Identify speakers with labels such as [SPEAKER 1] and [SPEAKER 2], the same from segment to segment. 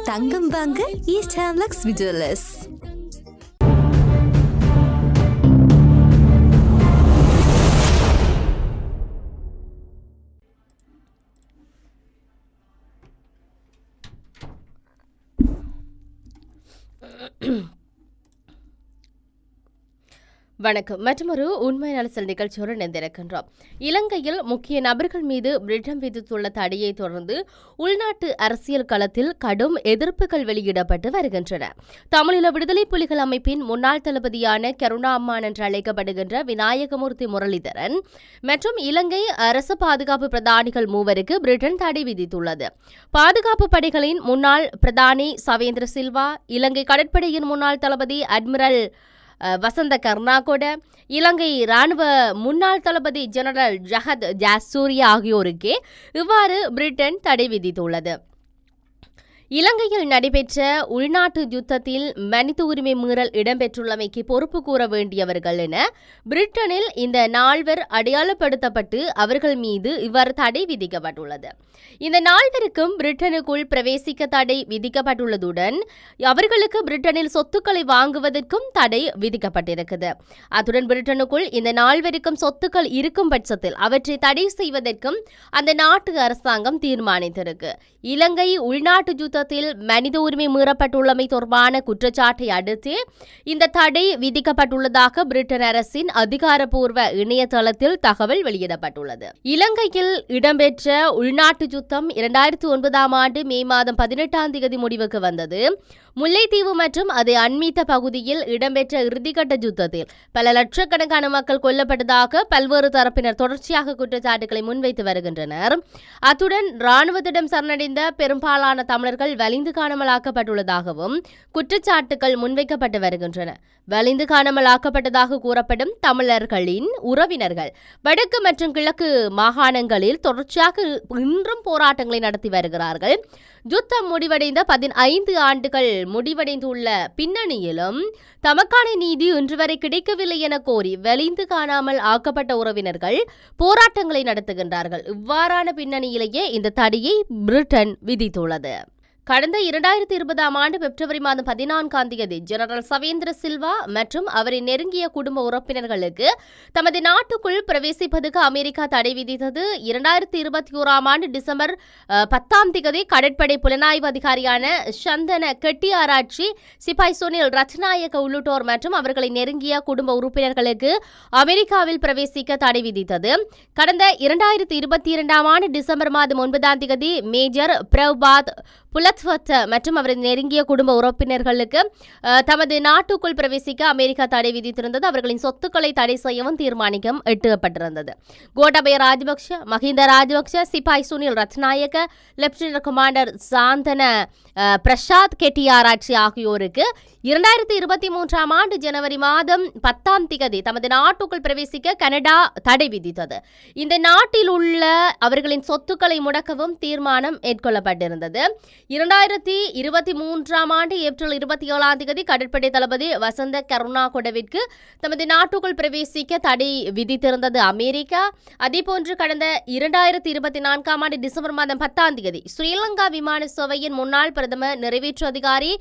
[SPEAKER 1] தங்கம் வாங்க ஈஸ்ட் ஹேம்லக்ஸ் விஜுவலர்ஸ்.
[SPEAKER 2] வணக்கம். மற்றொரு உண்மை நலசல் நிகழ்ச்சியோடு இணைந்திருக்கின்றோம். இலங்கையில் முக்கிய நபர்கள் மீது பிரிட்டன் விதித்துள்ள தடையை தொடர்ந்து உள்நாட்டு அரசியல் களத்தில் கடும் எதிர்ப்புகள் வெளியிடப்பட்டு வருகின்றன. தமிழீழ விடுதலை புலிகள் அமைப்பின் முன்னாள் தளபதியான கருணா அம்மான் என்று அழைக்கப்படுகின்ற விநாயகமூர்த்தி முரளிதரன் மற்றும் இலங்கை அரசு பாதுகாப்பு பிரதானிகள் மூவருக்கு பிரிட்டன் தடை விதித்துள்ளது. பாதுகாப்பு படைகளின் முன்னாள் பிரதானி சவேந்திர சில்வா, இலங்கை கடற்படையின் முன்னாள் தளபதி அட்மிரல் வசந்த கர்ணாகொட, இலங்கை இராணுவ முன்னாள் தளபதி ஜெனரல் ஜஹத் ஜாசூரியா ஆகியோருக்கே இவ்வாறு பிரிட்டன் தடை விதித்துள்ளது. இலங்கையில் நடைபெற்ற உள்நாட்டு யுத்தத்தில் மனித உரிமை மீறல் இடம்பெற்றுள்ளமைக்கு பொறுப்பு கூற வேண்டியவர்கள் என பிரிட்டனில் இந்த நால்வர் அடையாளப்படுத்தப்பட்டு அவர்கள் மீது இவ்வாறு தடை விதிக்கப்பட்டுள்ளது. இந்த நால்வருக்கும் பிரிட்டனுக்குள் பிரவேசிக்க தடை விதிக்கப்பட்டுள்ளதுடன் அவர்களுக்கு பிரிட்டனில் சொத்துக்களை வாங்குவதற்கும் தடை விதிக்கப்பட்டிருக்கிறது. அத்துடன் பிரிட்டனுக்குள் இந்த நால்வருக்கும் சொத்துக்கள் இருக்கும் பட்சத்தில் அவற்றை தடை செய்வதற்கும் அந்த நாட்டு அரசாங்கம் தீர்மானித்திருக்கு. இலங்கை உள்நாட்டு யுத்தத்தில் மனித உரிமை மீறப்பட்டுள்ளமை தொடர்பான குற்றச்சாட்டை அடுத்து இந்த தடை விதிக்கப்பட்டுள்ளதாக பிரிட்டன் அரசின் அதிகாரப்பூர்வ இணையதளத்தில் தகவல் வெளியிடப்பட்டுள்ளது. இலங்கையில் இடம்பெற்ற உள்நாட்டு யுத்தம் 2009 ஆண்டு மே மாதம் 18 முடிவுக்கு வந்தது. முல்லைத்தீவு மற்றும் அதை அண்மித்த பகுதியில் இடம்பெற்ற இறுதிக்கட்ட யுத்தத்தில் பல லட்சக்கணக்கான மக்கள் கொல்லப்பட்டதாக பல்வேறு தரப்பினர் தொடர்ச்சியாக குற்றச்சாட்டுகளை முன்வைத்து வருகின்றனர். அத்துடன் இராணுவத்திடம் சரணடைந்த பெரும்பாலான தமிழர்கள் வலிந்து காணாமலாக்கப்பட்டுள்ளதாகவும் குற்றச்சாட்டுகள் முன்வைக்கப்பட்டு வருகின்றன. வலிந்து காணாமலாக்கப்பட்டதாக கூறப்படும் தமிழர்களின் உறவினர்கள் வடக்கு மற்றும் கிழக்கு மாகாணங்களில் தொடர்ச்சியாக இன்றும் போராட்டங்களை நடத்தி வருகிறார்கள். யுத்தம் முடிவடைந்த 15 ஆண்டுகள் முடிவடைந்துள்ள பின்னணியிலும் தமக்கான நீதி இன்று வரை கிடைக்கவில்லை என கோரி வலிந்து காணாமல் ஆக்கப்பட்ட உறவினர்கள் போராட்டங்களை நடத்துகின்றார்கள். இவ்வாறான பின்னணியிலேயே இந்த தடையை பிரிட்டன் விதித்துள்ளது. கடந்த 2020 ஆண்டு பிப்ரவரி மாதம் 14 ஜெனரல் சவேந்திர சில்வா மற்றும் அவரின் நெருங்கிய குடும்ப உறுப்பினர்களுக்கு தமது நாட்டுக்குள் பிரவேசிப்பதற்கு அமெரிக்கா தடை விதித்தது. 2021 ஆண்டு டிசம்பர் 10 கடற்படை புலனாய்வு அதிகாரியான சந்தன கெட்டியாராட்சி, சிப்பாய் சுனில் ரத்நாயக்க உள்ளிட்டோர் மற்றும் அவர்களின் நெருங்கிய குடும்ப உறுப்பினர்களுக்கு அமெரிக்காவில் பிரவேசிக்க தடை விதித்தது. கடந்த 2022 ஆண்டு டிசம்பர் மாதம் 9 மேஜர் பிரபாத் புலத்வத் மற்றும் அவரது நெருங்கிய குடும்ப உறுப்பினர்களுக்கு தமது நாட்டுக்குள் பிரவேசிக்க அமெரிக்கா தடை விதித்திருந்தது. அவர்களின் சொத்துக்களை தடை செய்யவும் தீர்மானிக்கம் எட்டப்பட்டிருந்தது. கோட்டாபய ராஜபக்ஷ, மஹிந்த ராஜபக்ஷ, சிப்பாய் சுனில் ரத்நாயக்க, லெப்டினன்ட் கமாண்டர் சாந்தன பிரசாத் கெட்டியாராட்சி ஆகியோருக்கு 2023 ஆண்டு ஜனவரி மாதம் 10 தமது நாட்டுக்குள் பிரவேசிக்க கனடா தடை விதித்தது. இந்த நாட்டில் உள்ள அவர்களின் சொத்துக்களை முடக்கவும் தீர்மானம் மேற்கொள்ளப்பட்டிருந்தது. 2023 ஆண்டு ஏப்ரல் 27 கடற்படை தளபதி வசந்த கருணாகொடவிற்கு தமது நாட்டுக்குள் பிரவேசிக்க தடை விதித்திருந்தது அமெரிக்கா. அதேபோன்று கடந்த 2024 ஆண்டு டிசம்பர் மாதம் 10 ஸ்ரீலங்கா விமான சேவையின் முன்னாள் பிரதமர் நிறைவேற்று அதிகாரி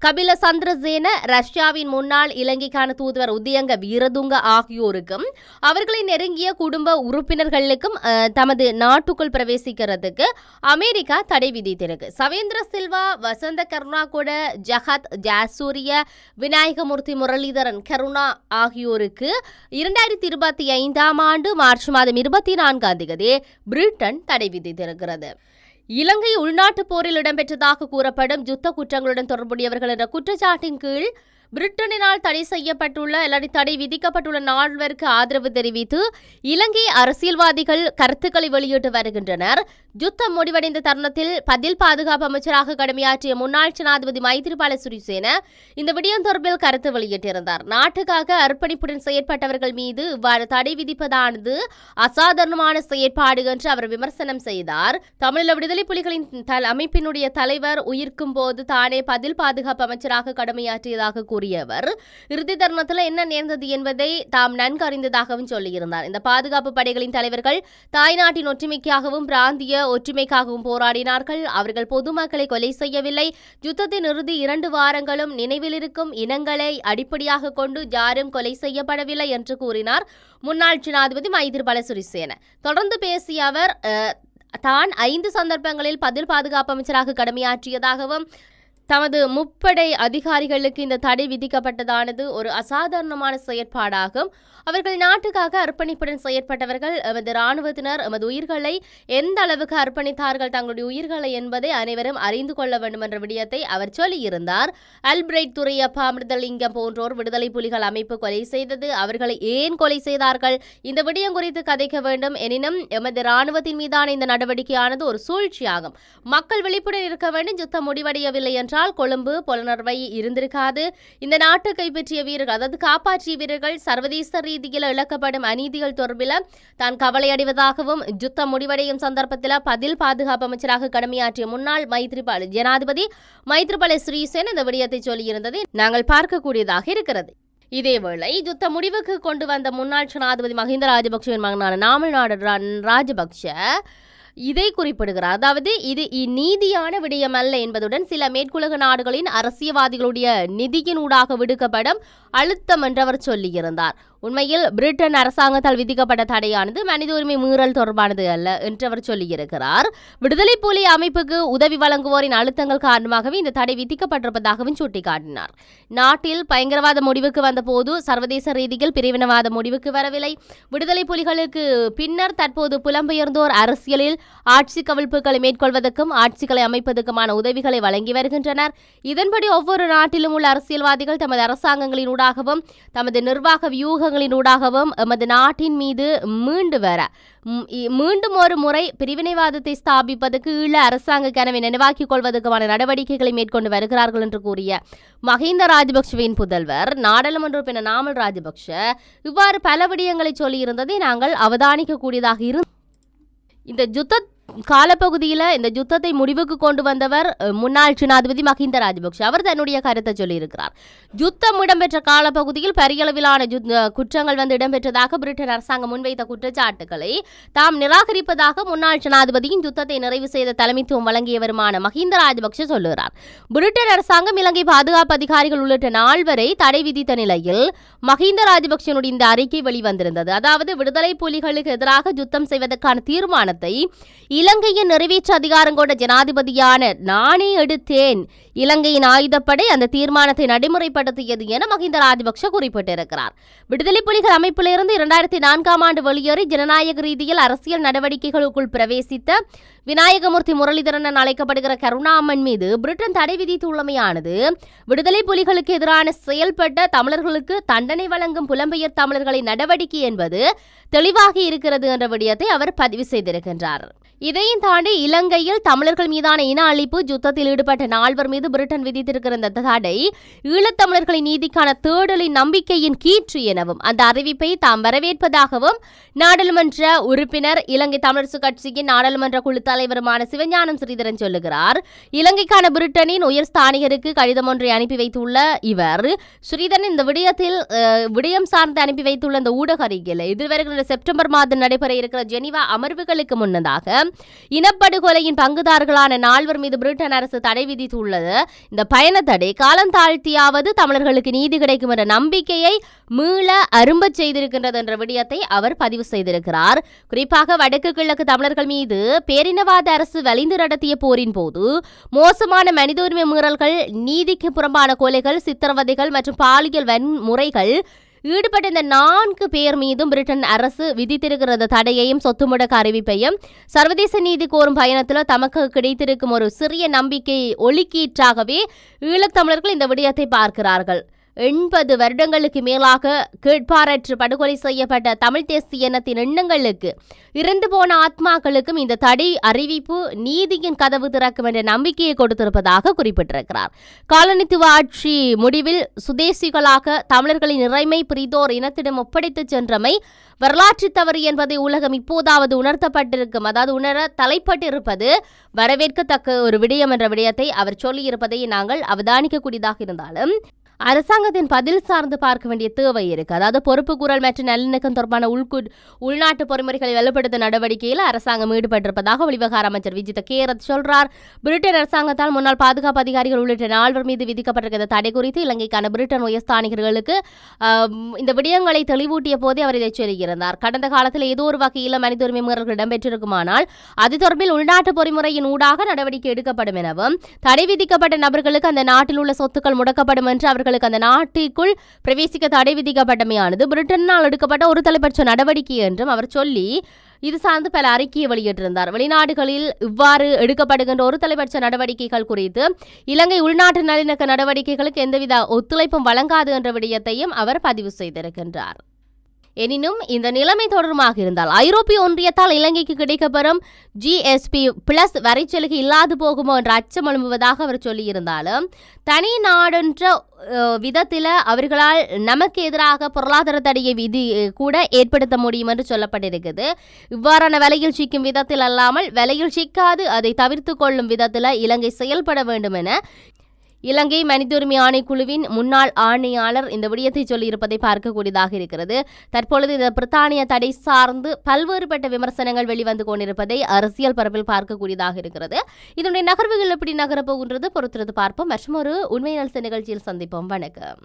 [SPEAKER 2] கபில சந்திரசேன, ரஷ்யாவின் முன்னாள் இலங்கைக்கான தூதுவர் உதயங்க வீரதுங்க ஆகியோருக்கும் அவர்களின் நெருங்கிய குடும்ப உறுப்பினர்களுக்கும் தமது நாட்டுக்குள் பிரவேசிக்கிறதுக்கு அமெரிக்கா தடை விதித்திருக்கு. சவேந்திர சில்வா, வசந்த கருணாகொட, ஜஹத் ஜாசூரிய, விநாயகமூர்த்தி முரளிதரன் கருணா ஆகியோருக்கு 2025 ஆண்டு மார்ச் மாதம் 24 பிரிட்டன் தடை விதித்திருக்கிறது. இலங்கை உள்நாட்டு போரில் இடம்பெற்றதாக கூறப்படும் யுத்த குற்றங்களுடன் தொடர்புடையவர்கள் என்ற குற்றச்சாட்டின் கீழ் பிரிட்டனினால் தடை செய்யப்பட்டுள்ள அல்லது தடை விதிக்கப்பட்டுள்ள நால்வருக்கு ஆதரவு தெரிவித்து இலங்கை அரசியல்வாதிகள் கருத்துக்களை வெளியிட்டு வருகின்றனர். யுத்தம் முடிவடைந்த தருணத்தில் பதில் பாதுகாப்பு அமைச்சராக கடமையாற்றிய முன்னாள் ஜனாதிபதி மைத்ரிபால சிறிசேன இந்த விடயம் தொடர்பில் கருத்து வெளியிட்டிருந்தார். நாட்டுக்காக அர்ப்பணிப்புடன் செயற்பட்டவர்கள் மீது இவ்வாறு தடை விதிப்பதானது அசாதாரணமான செயற்பாடு என்று அவர் விமர்சனம் செய்தார். தமிழீழ விடுதலை புலிகளின் அமைப்பினுடைய தலைவர் உயிர்க்கும் போது தானே பதில் பாதுகாப்பு அமைச்சராக கடமையாற்றியதாக கூறிய அவர் இறுதி தருணத்தில் என்ன நேர்ந்தது என்பதை தாம் நன்கு அறிந்ததாகவும் சொல்லியிருந்தார். இந்த பாதுகாப்பு படைகளின் தலைவர்கள் தாய்நாட்டின் ஒற்றுமைக்காகவும் பிராந்திய ஒற்றுமைக்காகவும் போராடினார்கள். அவர்கள் பொதுமக்களை கொலை செய்யவில்லை. யுத்தத்தின் இறுதி 2 வாரங்களும் நினைவில் இருக்கும் இனங்களை அடிப்படையாக கொண்டு யாரும் கொலை செய்யப்படவில்லை என்று கூறினார் முன்னாள் ஜனாதிபதி மைத்ரிபால சிறிசேன. தொடர்ந்து பேசிய அவர் தான் 5 சந்தர்ப்பங்களில் பதில் பாதுகாப்பு அமைச்சராக கடமையாற்றியதாகவும் தமது முப்படை அதிகாரிகளுக்கு இந்த தடை விதிக்கப்பட்டதானது ஒரு அசாதாரணமான செயற்பாடாகும். அவர்கள் நாட்டுக்காக அர்ப்பணிப்புடன் செயற்பட்டவர்கள். எமது இராணுவத்தினர் எமது உயிர்களை எந்த அளவுக்கு அர்ப்பணித்தார்கள் தங்களுடைய உயிர்களை என்பதை அனைவரும் அறிந்து கொள்ள வேண்டும் என்ற விடயத்தை அவர் சொல்லியிருந்தார். அல்பிரைட் துரையப்பா, அமிர்தலிங்கம் போன்றோர் விடுதலை புலிகள் அமைப்பு கொலை செய்தது. அவர்களை ஏன் கொலை செய்தார்கள்? இந்த விடயம் குறித்து கதைக்க வேண்டும். எனினும் எமது இராணுவத்தின் மீதான இந்த நடவடிக்கையானது ஒரு சூழ்ச்சியாகும். மக்கள் விழிப்புடன் இருக்க வேண்டும். யுத்தம் முடிவடையவில்லை என்றால் கொழும்பு புலனர்வை இருந்திருக்காது. இந்த நாட்டை கைப்பற்றிய வீரர்கள், அதாவது காப்பாற்றிய வீரர்கள் சர்வதேச ரீதியில் இழக்கப்படும் அநீதிகள் தொடர்பில் தான் கவலை அடைவதாகவும் யுத்தம் முடிவடையும் சந்தர்ப்பத்தில் பதில் பாதுகாப்பு அமைச்சராக கடமையாற்றிய முன்னாள் ஜனாதிபதி மைத்ரிபால சிறிசேன இந்த விடயத்தை சொல்லியிருந்ததை நாங்கள் பார்க்கக்கூடியதாக இருக்கிறது. இதேவேளை யுத்த முடிவுக்கு கொண்டு வந்த முன்னாள் ஜனாதிபதி மஹிந்த ராஜபக்சவின் மகனான நாமல் ராஜபக்ஷ இதை குறிப்பிடுகிறார். அதாவது இது நீதியான விடயம் அல்ல என்பதுடன் சில மேற்குலக நாடுகளின் அரசியல்வாதிகளுடைய நிதியினூடாக விடுக்கப்படும் அழுத்தம் என்று அவர் சொல்லியிருந்தார். உண்மையில் பிரிட்டன் அரசாங்கத்தால் விதிக்கப்பட்ட தடையானது மனித உரிமை மீறல் தொடர்பானது அல்ல என்று அவர் சொல்லியிருக்கிறார். விடுதலை புலி அமைப்புக்கு உதவி வழங்குவோரின் அழுத்தங்கள் காரணமாகவே இந்த தடை விதிக்கப்பட்டிருப்பதாகவும் சுட்டிக்காட்டினார். நாட்டில் பயங்கரவாத முடிவுக்கு வந்தபோது சர்வதேச ரீதியில் பிரிவினவாத முடிவுக்கு வரவில்லை. விடுதலை புலிகளுக்கு பின்னர் தற்போது புலம்பெயர்ந்தோர் அரசியலில் ஆட்சி கவிழ்ப்புகளை மேற்கொள்வதற்கும் ஆட்சிகளை அமைப்பதற்குமான உதவிகளை வழங்கி வருகின்றனர். இதன்படி ஒவ்வொரு நாட்டிலும் உள்ள அரசியல்வாதிகள் தமது அரசாங்கங்களினூடாகவும் தமது நிர்வாக வியூகங்களினூடாகவும் எமது நாட்டின் மீது மீண்டும் ஒரு முறை பிரிவினைவாதத்தை ஸ்தாபிப்பதற்கு ஈழ அரசாங்க கனவை நினைவாக்கிக் கொள்வதற்கான நடவடிக்கைகளை மேற்கொண்டு வருகிறார்கள் என்று கூறிய மஹிந்த ராஜபக்சவின் புதல்வர் நாடாளுமன்ற உறுப்பினர் நாமல் ராஜபக்ஷ இவ்வாறு பல விடயங்களை சொல்லியிருந்ததை நாங்கள் அவதானிக்கக்கூடியதாக இருந்தது. இந்த யுத்த காலப்பகுதியில் இந்த யுத்தத்தை முடிவுக்கு கொண்டு வந்தவர் முன்னாள் ஜனாதிபதி மஹிந்த ராஜபக்ஷ. அவர் தன்னுடைய கருத்தை சொல்லியிருக்கிறார். யுத்தம் இடம்பெற்ற காலப்பகுதியில் பெரிய அளவிலான குற்றங்கள் இடம்பெற்றதாக பிரிட்டன் அரசாங்கம் முன்வைத்த குற்றச்சாட்டுகளை தாம் நிராகரிப்பதாக முன்னாள் ஜனாதிபதியின் யுத்தத்தை நிறைவு செய்த தலைமைத்துவம் வழங்கியவருமான மஹிந்த ராஜபக்ஷ சொல்லுகிறார். பிரிட்டன் அரசாங்கம் இலங்கை பாதுகாப்பு அதிகாரிகள் உள்ளிட்ட 4 வரை தடை விதித்த நிலையில் மஹிந்த ராஜபக்ஷனுடைய இந்த அறிக்கை வெளிவந்திருந்தது. அதாவது விடுதலை புலிகளுக்கு எதிராக யுத்தம் செய்வதற்கான தீர்மானத்தை இலங்கையின் நிறைவேற்ற அதிகாரம் கொண்ட ஜனாதிபதியான நானே எடுத்தேன். இலங்கையின் ஆயுதப்படை அந்த தீர்மானத்தை நடைமுறைப்படுத்தியது என மஹிந்த ராஜபக்ஷ குறிப்பிட்டிருக்கிறார். விடுதலை புலிகள் அமைப்பிலிருந்து 2004ஆம் ஆண்டு வெளியேறி ஜனநாயக ரீதியில் அரசியல் நடவடிக்கைகளுக்குள் பிரவேசித்த விநாயகமூர்த்தி முரளிதரன் அழைக்கப்படுகிற கருணாமன் மீது பிரிட்டன் தடை விதித்துள்ளமையானது விடுதலை புலிகளுக்கு எதிரான செயல்பட்ட தமிழர்களுக்கு தண்டனை வழங்கும் புலம்பெயர் தமிழர்களின் நடவடிக்கை என்பது தெளிவாக இருக்கிறது என்ற விடயத்தை அவர் பதிவு செய்திருக்கின்றார். இதையும் தாண்டி இலங்கையில் தமிழர்கள் மீதான இன அழிப்பு யுத்தத்தில் ஈடுபட்ட 4 மீது பிரிட்டன் விதித்திருக்கிற இந்த தடை ஈழத்தமிழர்களின் நீதிக்கான தேடலின் நம்பிக்கையின் கீற்று எனவும் அந்த அறிவிப்பை தாம் வரவேற்பதாகவும் நாடாளுமன்ற உறுப்பினர் இலங்கை தமிழரசு கட்சியின் நாடாளுமன்ற குழு தலைவருமான சிவஞானம் ஸ்ரீதரன் சொல்லுகிறார். இலங்கைக்கான பிரிட்டனின் உயர் ஸ்தானிகருக்கு கடிதம் ஒன்றை அனுப்பி வைத்துள்ள இவர் ஸ்ரீதரன் இந்த விடயம் சார்ந்து அனுப்பி வைத்துள்ள இந்த ஊடக அறிக்கையில் இதுவரை செப்டம்பர் மாதம் நடைபெற இருக்கிற ஜெனீவா அமர்வுகளுக்கு முன்னதாக இனப்படுகொலையின் பங்குதாரர்களான 4 மீது பிரிட்டன் அரசு தடை விதித்துள்ளது. இந்த பயண தடை காலம் தாழ்த்தியாவது தமிழர்களுக்கு நீதி கிடைக்கும் என்ற நம்பிக்கையை மீள அரும்பச் செய்திருக்கின்றது என்ற விடயத்தை அவர் பதிவு செய்திருக்கிறார். குறிப்பாக வடக்கு கிழக்கு தமிழர்கள் மீது பேரினவாத அரசு வலிந்து நடத்திய போரின் போது மோசமான மனித உரிமை மீறல்கள், நீதிக்கு புறம்பான கொலைகள், சித்திரவதைகள் மற்றும் பாலியல் வன்முறைகள் ஈடுபட்ட இந்த 4 பேர் மீதும் பிரிட்டன் அரசு விதித்திருக்கிறது தடையையும் சொத்து முடக்க அறிவிப்பையும் சர்வதேச நீதி கோரும் பயணத்தில் தமக்கு கிடைத்திருக்கும் ஒரு சிறிய நம்பிக்கை ஒளிக்கீற்றாகவே ஈழத்தமிழர்கள் இந்த விடயத்தை பார்க்கிறார்கள். 80 வருடங்களுக்கு மேலாக கேட்பாரற்று படுகொலை செய்யப்பட்ட தமிழ் தேசிய இனத்தின் எண்ணங்களுக்கு, இறந்து போன ஆத்மாக்களுக்கும் இந்த தடை அறிவிப்பு நீதியின் கதவு திறக்கும் என்ற நம்பிக்கையை கொடுத்திருப்பதாக குறிப்பிட்டிருக்கிறார். காலனித்துவ ஆட்சி முடிவில் சுதேசிகளாக தமிழர்களின் இறைமை பிரிதோர் இனத்திடம் ஒப்படைத்து சென்றமை வரலாற்று தவறு என்பதை உலகம் இப்போதாவது உணர்த்தப்பட்டிருக்கும், அதாவது உணர தலைப்பட்டிருப்பது வரவேற்கத்தக்க ஒரு விடயம் என்ற விடயத்தை அவர் சொல்லியிருப்பதை நாங்கள் அவதானிக்கக்கூடியதாக இருந்தாலும் அரசாங்கத்தின் பதில் சார்ந்து பார்க்க வேண்டிய தேவை இருக்கு. அதாவது பொறுப்பு கூறல் மற்றும் நல்லிணக்கம் தொடர்பான உள்நாட்டு பொறிமுறைகளை வலுப்படுத்த நடவடிக்கையில் அரசாங்கம் ஈடுபட்டிருப்பதாக வெளிவிவகார அமைச்சர் விஜித கேரத் சொல்றார். பிரிட்டன் அரசாங்கத்தால் முன்னாள் பாதுகாப்பு அதிகாரிகள் உள்ளிட்ட 4 மீது விதிக்கப்பட்டிருக்கிற தடை குறித்து இலங்கைக்கான பிரிட்டன் உயர்ஸ்தானிகர்களுக்கு இந்த விடயங்களை தெளிவூட்டிய போதே அவர் இதை சொல்லியிருந்தார். கடந்த காலத்தில் ஏதோ ஒரு வகையில் மனித உரிமை மீறல்கள் இடம்பெற்றிருக்குமானால் அது தொடர்பில் உள்நாட்டு பொறிமுறையின் ஊடாக நடவடிக்கை எடுக்கப்படும் எனவும், தடை விதிக்கப்பட்ட நபர்களுக்கு அந்த நாட்டில் உள்ள சொத்துக்கள் முடக்கப்படும் என்று அவர்களுக்கு அந்த நாட்டிற்குள் பிரவேசிக்க தடை விதிக்கப்பட்டமையானது பிரிட்டனால் எடுக்கப்பட்ட ஒரு தலைப்பட்ச நடவடிக்கை என்றும் அவர் சொல்லி இது சார்ந்து பல அறிக்கையை வெளியிட்டிருந்தார். வெளிநாடுகளில் இவ்வாறு எடுக்கப்படுகின்ற ஒரு தலைப்பட்ச நடவடிக்கைகள் குறித்து இலங்கை உள்நாட்டு நல்லிணக்க நடவடிக்கைகளுக்கு எந்தவித ஒத்துழைப்பும் வழங்காது என்ற விடயத்தையும் அவர் பதிவு செய்திருக்கின்றார். எனினும் இந்த நிலைமை தொடர்பாக இருந்தால் ஐரோப்பிய ஒன்றியத்தால் இலங்கைக்கு கிடைக்கப்பெறும் GSP+ வரிச்சலுகை இல்லாது போகுமோ என்ற அச்சம் எழும்புவதாக அவர் சொல்லியிருந்தாலும், தனி நாடென்ற விதத்தில் அவர்களால் நமக்கு எதிராக பொருளாதார தடையை விதி கூட ஏற்படுத்த முடியும் என்று சொல்லப்பட்டிருக்குது. இவ்வாறான விலையில் சிக்கும் விதத்தில் அல்லாமல் விலையில் சிக்காது அதை தவிர்த்து கொள்ளும் விதத்தில் இலங்கை செயல்பட வேண்டும் என இலங்கை மனித உரிமை ஆணைக்குழுவின் முன்னாள் ஆணையாளர் இந்த விடயத்தை சொல்லியிருப்பதை பார்க்கக்கூடியதாக இருக்கிறது. தற்பொழுது இந்த பிரித்தானிய தடை சார்ந்து பல்வேறுபட்ட விமர்சனங்கள் வெளிவந்து கொண்டிருப்பதை அரசியல் பரப்பில் பார்க்கக்கூடியதாக இருக்கிறது. இதனுடைய நகர்வுகள் எப்படி நகரப்போகின்றது பொறுத்திருந்து பார்ப்போம். மற்றும் ஒரு உண்மை நிகழ்ச்சியில் சந்திப்போம். வணக்கம்.